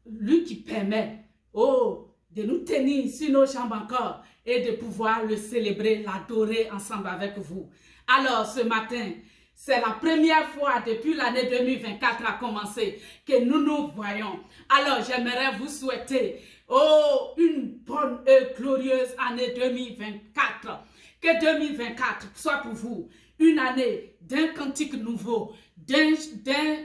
lui qui permet, de nous tenir sur nos jambes encore et de pouvoir le célébrer, l'adorer ensemble avec vous. Alors, ce matin, c'est la première fois depuis l'année 2024 a commencé que nous nous voyons. Alors, j'aimerais vous souhaiter, une bonne et glorieuse année 2024. Que 2024 soit pour vous une année d'un cantique nouveau, d'un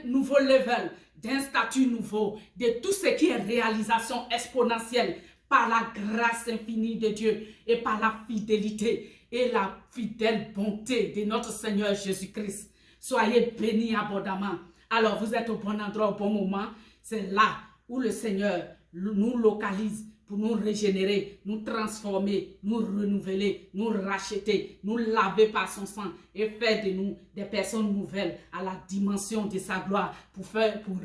nouveau level, d'un statut nouveau, de tout ce qui est réalisation exponentielle par la grâce infinie de Dieu et par la fidélité et la fidèle bonté de notre Seigneur Jésus-Christ. Soyez bénis abondamment. Alors, vous êtes au bon endroit, au bon moment. C'est là où le Seigneur nous localise pour nous régénérer, nous transformer, nous renouveler, nous racheter, nous laver par son sang et faire de nous des personnes nouvelles à la dimension de sa gloire pour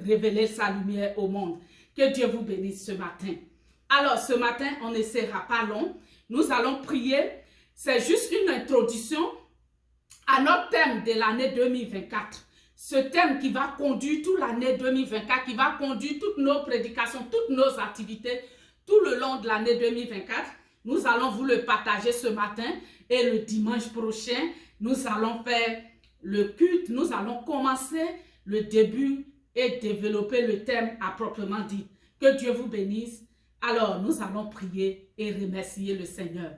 révéler sa lumière au monde. Que Dieu vous bénisse ce matin. Alors, ce matin, on ne sera pas long. Nous allons prier. C'est juste une introduction à notre thème de l'année 2024. Ce thème qui va conduire toute l'année 2024, qui va conduire toutes nos prédications, toutes nos activités, tout le long de l'année 2024. Nous allons vous le partager ce matin et le dimanche prochain, nous allons faire le culte. Nous allons commencer le début et développer le thème à proprement dit. Que Dieu vous bénisse. Alors, nous allons prier et remercier le Seigneur.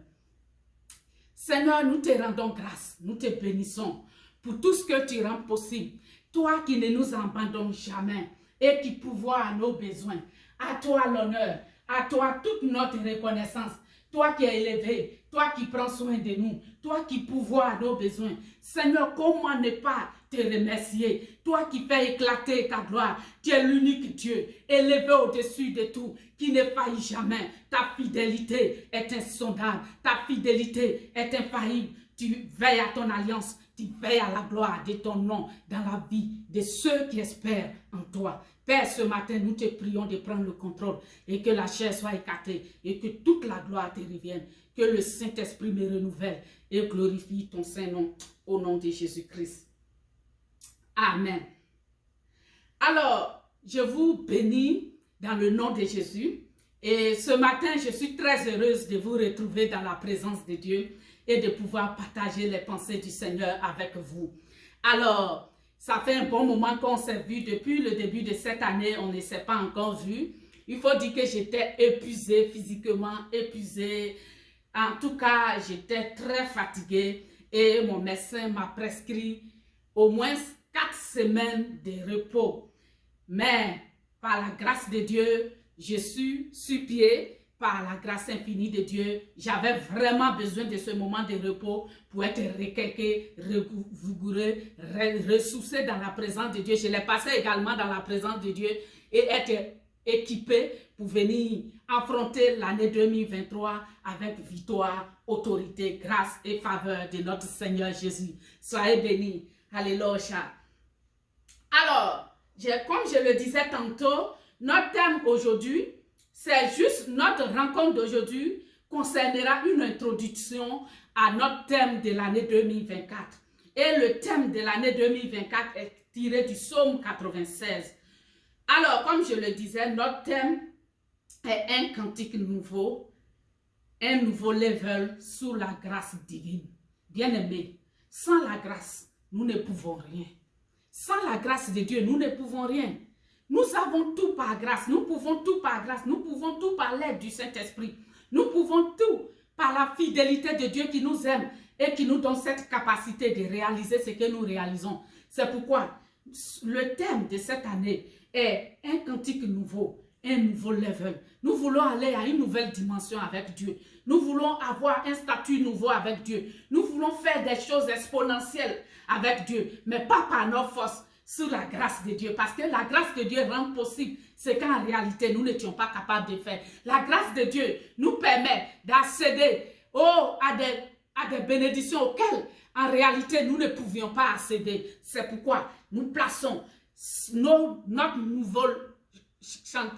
Seigneur, nous te rendons grâce, nous te bénissons pour tout ce que tu rends possible. Toi qui ne nous abandonnes jamais et qui pourvois à nos besoins. À toi l'honneur, à toi toute notre reconnaissance. Toi qui es élevé, toi qui prends soin de nous, toi qui pourvois à nos besoins. Seigneur, comment ne pas te remercier? Toi qui fais éclater ta gloire, tu es l'unique Dieu, élevé au-dessus de tout, qui ne faillit jamais. Ta fidélité est insondable, ta fidélité est infaillible. Tu veilles à ton alliance, tu veilles à la gloire de ton nom dans la vie de ceux qui espèrent en toi. Père, ce matin, nous te prions de prendre le contrôle et que la chair soit écartée et que toute la gloire te revienne. Que le Saint-Esprit me renouvelle et glorifie ton Saint-Nom au nom de Jésus-Christ. Amen. Alors, je vous bénis dans le nom de Jésus. Et ce matin, je suis très heureuse de vous retrouver dans la présence de Dieu et de pouvoir partager les pensées du Seigneur avec vous. Alors, ça fait un bon moment qu'on s'est vu depuis le début de cette année, on ne s'est pas encore vu. Il faut dire que j'étais épuisée, physiquement épuisée. En tout cas, j'étais très fatiguée et mon médecin m'a prescrit au moins 4 semaines de repos. Mais par la grâce de Dieu, je suis sur pied. Par la grâce infinie de Dieu, j'avais vraiment besoin de ce moment de repos pour être requinqué, rigoureux, ressourcé dans la présence de Dieu. Je l'ai passé également dans la présence de Dieu et être équipé pour venir affronter l'année 2023 avec victoire, autorité, grâce et faveur de notre Seigneur Jésus. Soyez bénis. Alléluia. Alors, comme je le disais tantôt, notre thème aujourd'hui, c'est juste notre rencontre d'aujourd'hui concernera une introduction à notre thème de l'année 2024. Et le thème de l'année 2024 est tiré du psaume 96. Alors, comme je le disais, notre thème est un cantique nouveau, un nouveau level sous la grâce divine. Bien-aimés, sans la grâce, nous ne pouvons rien. Sans la grâce de Dieu, nous ne pouvons rien. Nous avons tout par grâce, nous pouvons tout par grâce, nous pouvons tout par l'aide du Saint-Esprit. Nous pouvons tout par la fidélité de Dieu qui nous aime et qui nous donne cette capacité de réaliser ce que nous réalisons. C'est pourquoi le thème de cette année est un cantique nouveau, un nouveau level. Nous voulons aller à une nouvelle dimension avec Dieu. Nous voulons avoir un statut nouveau avec Dieu. Nous voulons faire des choses exponentielles avec Dieu, mais pas par nos forces, sous la grâce de Dieu. Parce que la grâce de Dieu rend possible ce qu'en réalité nous n'étions pas capables de faire. La grâce de Dieu nous permet d'accéder à des bénédictions auxquelles en réalité nous ne pouvions pas accéder. C'est pourquoi nous plaçons notre nouveau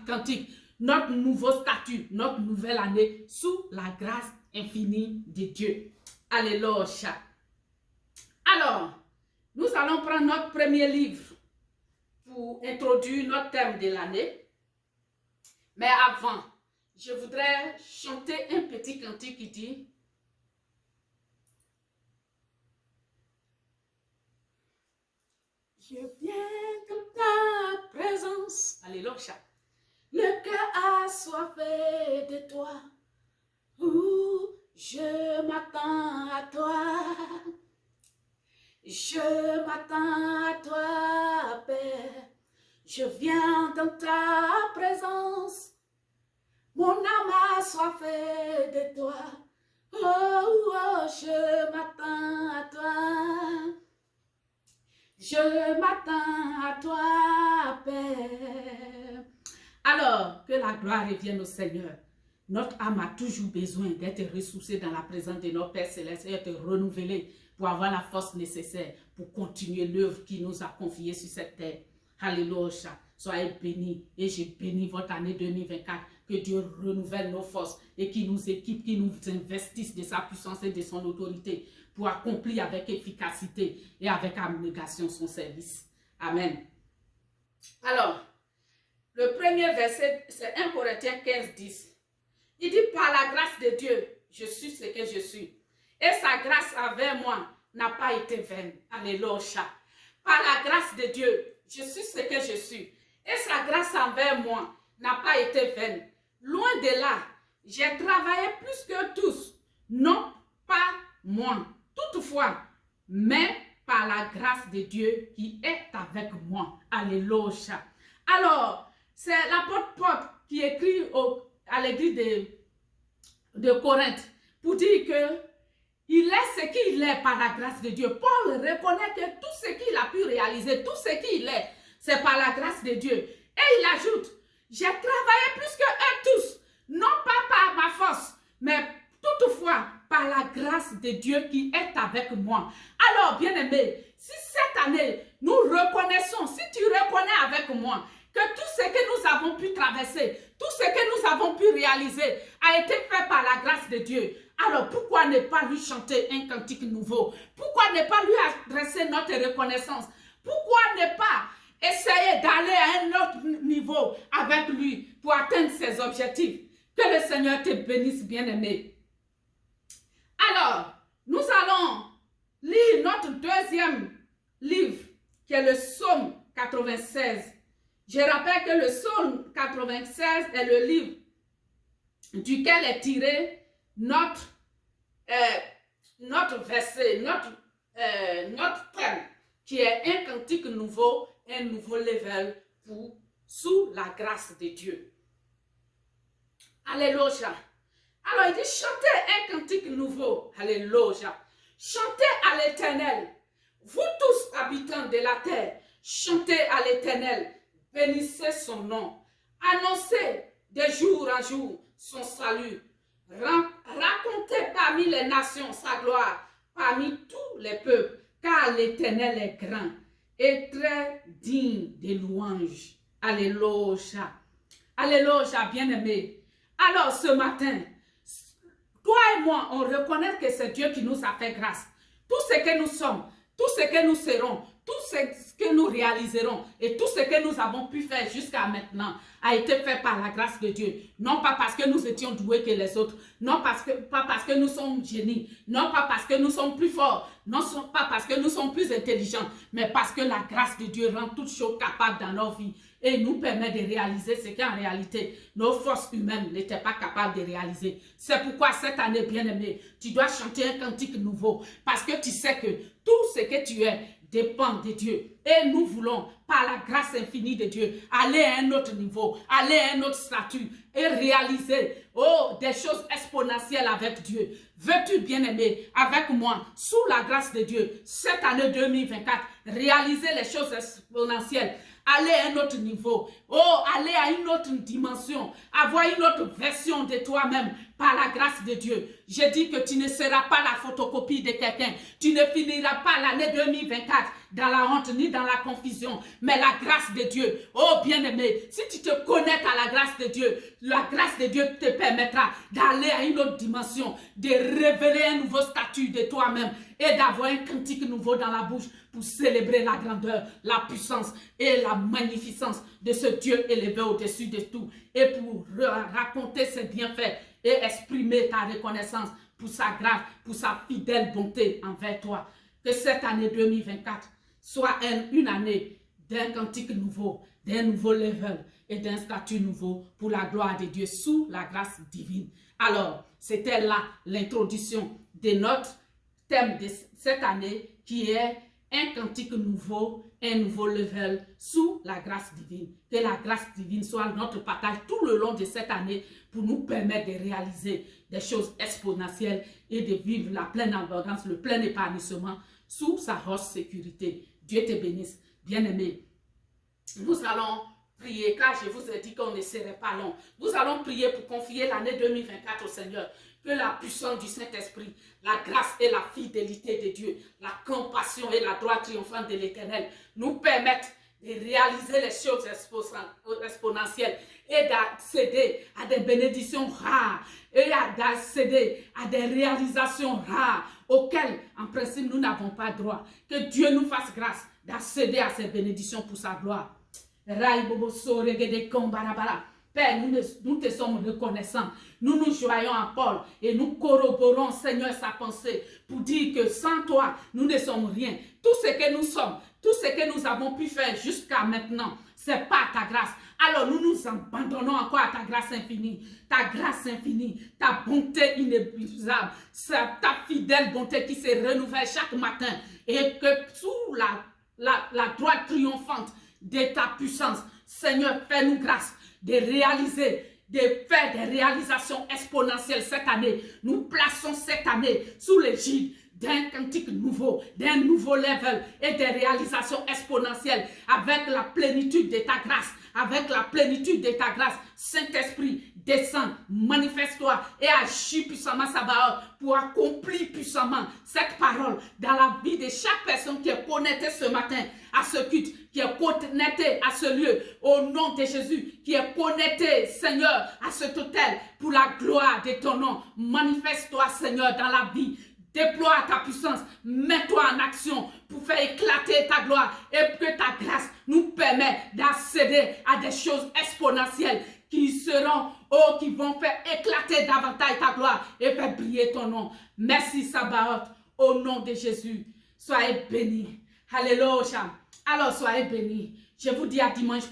cantique, notre nouveau statut, notre nouvelle année sous la grâce infinie de Dieu. Alléluia. Alors, nous allons prendre notre premier livre pour introduire notre thème de l'année. Mais avant, je voudrais chanter un petit cantique qui dit: je viens dans ta présence. Alléluia. Le cœur assoiffé de toi. Je m'attends à toi. Je m'attends à toi, Père. Je viens dans ta présence. Mon âme assoiffée de toi. Je m'attends à toi. Je m'attends à toi, Père. Alors, que la gloire revienne au Seigneur. Notre âme a toujours besoin d'être ressourcée dans la présence de notre Père Céleste et d'être renouvelée pour avoir la force nécessaire pour continuer l'œuvre qu'il nous a confiée sur cette terre. Alléluia. Soyez bénis et je bénis votre année 2024. Que Dieu renouvelle nos forces et qu'il nous équipe, qu'il nous investisse de sa puissance et de son autorité pour accomplir avec efficacité et avec abnégation son service. Amen. Alors, le premier verset, c'est 1 Corinthiens 15, 10. Il dit: par la grâce de Dieu, je suis ce que je suis. Et sa grâce envers moi n'a pas été vaine. Alléluia. Par la grâce de Dieu, je suis ce que je suis. Et sa grâce envers moi n'a pas été vaine. Loin de là, j'ai travaillé plus que tous. Non pas moi, toutefois, mais par la grâce de Dieu qui est avec moi. Alléluia. Alors, c'est l'apôtre Paul qui écrit à l'église de Corinthe pour dire que il est ce qu'il est par la grâce de Dieu. Paul reconnaît que tout ce qu'il a pu réaliser, tout ce qu'il est, c'est par la grâce de Dieu. Et il ajoute: j'ai travaillé plus que eux tous, non pas par ma force, mais toutefois par la grâce de Dieu qui est avec moi. Alors, bien-aimés, si cette année, nous reconnaissons, si tu reconnais avec moi, que tout ce que nous avons pu traverser, tout ce que nous avons pu réaliser a été fait par la grâce de Dieu. Alors pourquoi ne pas lui chanter un cantique nouveau? Pourquoi ne pas lui adresser notre reconnaissance? Pourquoi ne pas essayer d'aller à un autre niveau avec lui pour atteindre ses objectifs? Que le Seigneur te bénisse, bien-aimé. Alors, nous allons lire notre deuxième livre qui est le Psaume 96. Je rappelle que le Psaume 96 est le livre duquel est tiré notre verset, notre thème, qui est un cantique nouveau, un nouveau level pour sous la grâce de Dieu. Alléluia. Alors il dit: chantez un cantique nouveau. Alléluia. Chantez à l'Éternel. Vous tous habitants de la terre, chantez à l'Éternel. Bénissez son nom. Annoncez de jour en jour son salut. Racontez parmi les nations sa gloire, parmi tous les peuples, car l'Éternel est grand et très digne de louanges. Alléluia. Alléluia, bien-aimés. Alors ce matin, toi et moi, on reconnaît que c'est Dieu qui nous a fait grâce. Tout ce que nous sommes, tout ce que nous serons, tout ce que nous réaliserons et tout ce que nous avons pu faire jusqu'à maintenant a été fait par la grâce de Dieu. Non pas parce que nous étions doués que les autres, non pas parce que nous sommes génies, non pas parce que nous sommes plus forts, non pas parce que nous sommes plus intelligents, mais parce que la grâce de Dieu rend toutes choses capables dans nos vies et nous permet de réaliser ce qu'en réalité nos forces humaines n'étaient pas capables de réaliser. C'est pourquoi cette année, bien-aimé, tu dois chanter un cantique nouveau parce que tu sais que tout ce que tu es dépend de Dieu. Et nous voulons, par la grâce infinie de Dieu, aller à un autre niveau, aller à un autre statut et réaliser des choses exponentielles avec Dieu. Veux-tu, bien-aimé, avec moi, sous la grâce de Dieu, cette année 2024, réaliser les choses exponentielles, aller à un autre niveau, aller à une autre dimension, avoir une autre version de toi-même par la grâce de Dieu. Je dis que tu ne seras pas la photocopie de quelqu'un. Tu ne finiras pas l'année 2024 dans la honte ni dans la confusion, mais la grâce de Dieu. Oh bien-aimé, si tu te connectes à la grâce de Dieu, la grâce de Dieu te permettra d'aller à une autre dimension, de révéler un nouveau statut de toi-même et d'avoir un cantique nouveau dans la bouche pour célébrer la grandeur, la puissance et la la magnificence de ce Dieu élevé au-dessus de tout et pour raconter ses bienfaits et exprimer ta reconnaissance pour sa grâce, pour sa fidèle bonté envers toi. Que cette année 2024 soit une année d'un cantique nouveau, d'un nouveau level et d'un statut nouveau pour la gloire de Dieu sous la grâce divine. Alors, c'était là l'introduction de notre thème de cette année qui est un cantique nouveau, un nouveau level sous la grâce divine. Que la grâce divine soit notre partage tout le long de cette année pour nous permettre de réaliser des choses exponentielles et de vivre la pleine abondance, le plein épanouissement sous sa haute sécurité. Dieu te bénisse, bien-aimé. Nous allons prier, car je vous ai dit qu'on ne serait pas long. Nous allons prier pour confier l'année 2024 au Seigneur. Que la puissance du Saint-Esprit, la grâce et la fidélité de Dieu, la compassion et la droite triomphante de l'Éternel nous permettent de réaliser les choses exponentielles et d'accéder à des bénédictions rares et d'accéder à des réalisations rares auxquelles, en principe, nous n'avons pas droit. Que Dieu nous fasse grâce d'accéder à ces bénédictions pour sa gloire. Père, nous te sommes reconnaissants. Nous nous joignons à Paul et nous corroborons, Seigneur, sa pensée pour dire que sans toi, nous ne sommes rien. Tout ce que nous sommes, tout ce que nous avons pu faire jusqu'à maintenant, c'est pas ta grâce. Alors nous nous abandonnons encore à ta grâce infinie, ta bonté inépuisable, ta fidèle bonté qui se renouvelle chaque matin et que sous la droite triomphante de ta puissance, Seigneur, fais-nous grâce de réaliser, de faire des réalisations exponentielles cette année. Nous plaçons cette année sous l'égide d'un cantique nouveau, d'un nouveau level et des réalisations exponentielles avec la plénitude de ta grâce, avec la plénitude de ta grâce. Saint-Esprit, descends, manifeste-toi et agis puissamment, Sabaoth, pour accomplir puissamment cette parole dans la vie de chaque personne qui est connectée ce matin à ce culte, qui est connectée à ce lieu, au nom de Jésus, qui est connectée, Seigneur, à cet hôtel, pour la gloire de ton nom. Manifeste-toi, Seigneur, dans la vie. Déploie ta puissance, mets-toi en action pour faire éclater ta gloire et que ta grâce nous permet d'accéder à des choses exponentielles qui seront, qui vont faire éclater davantage ta gloire et faire briller ton nom. Merci Sabaoth, au nom de Jésus. Soyez bénis. Alléluia. Alors soyez bénis. Je vous dis à dimanche